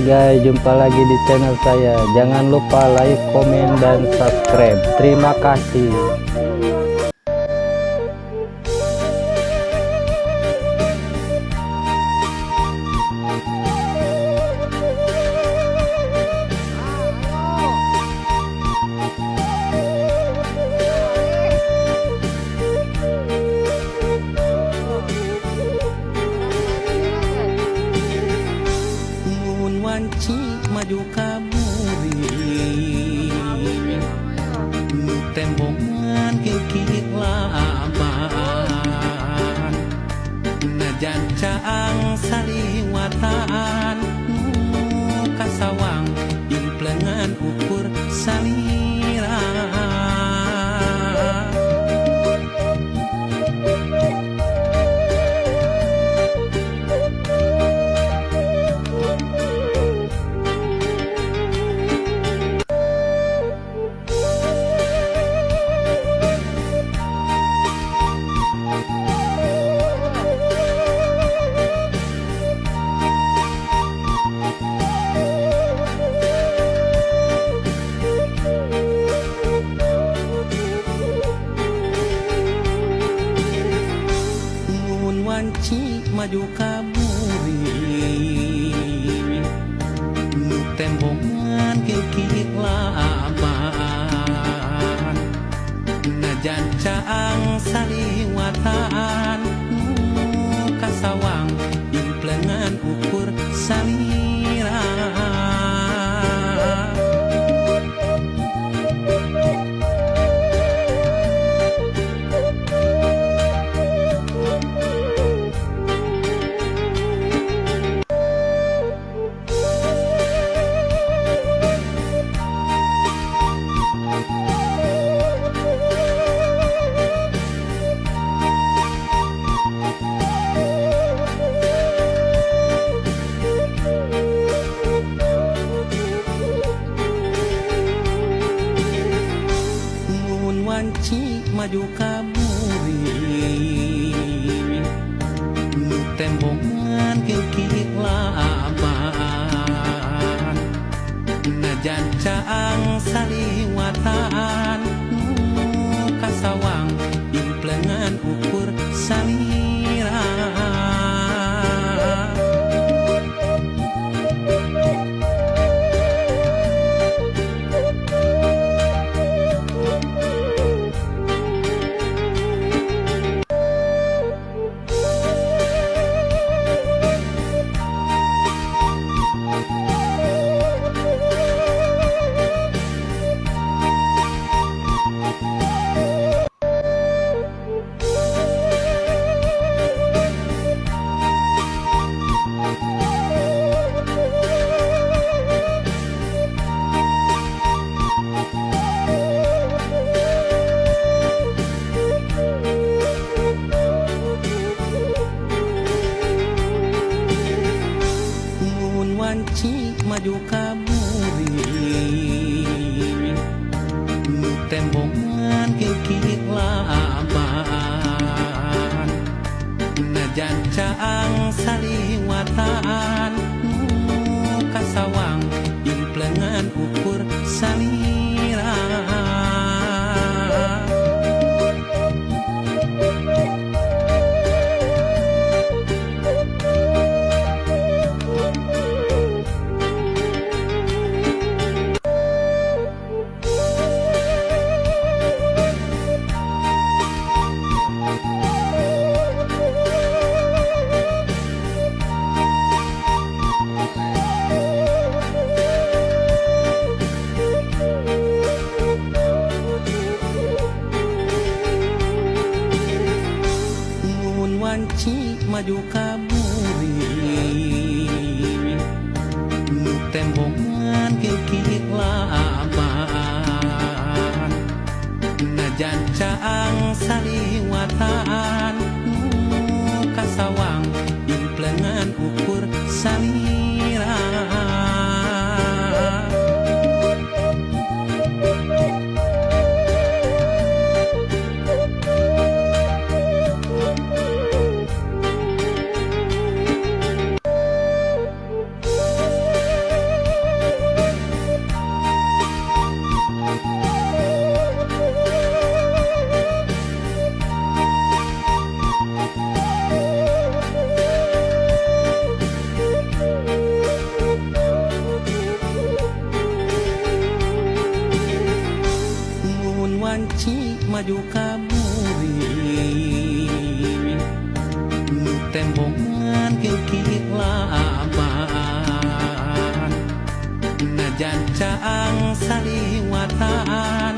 guys, jumpa lagi di channel saya. Jangan lupa like, komen, dan subscribe. Terima kasih. Wanci maju kaburi tembongan kikik laman najan caang saliwatan kasawang implengan ukur salira. Wanci maju kaburi tembongan kikik laman najan caang saliwatan kasawang implengan ukur salira. Wanci maju kaburi tembongan kikik laman najan caang saliwatan kasawang implengan ukur salira. Wanci maju kaburi tembongan kikik laman najan caang saliwatan kasawang implengan ukur salira. Wanci maju kaburi tembongan kikik laman najan caang saliwatan kasawang implengan ukur salira. Suci maju kamuri nu tembongan kieu laban najan caang saliwatan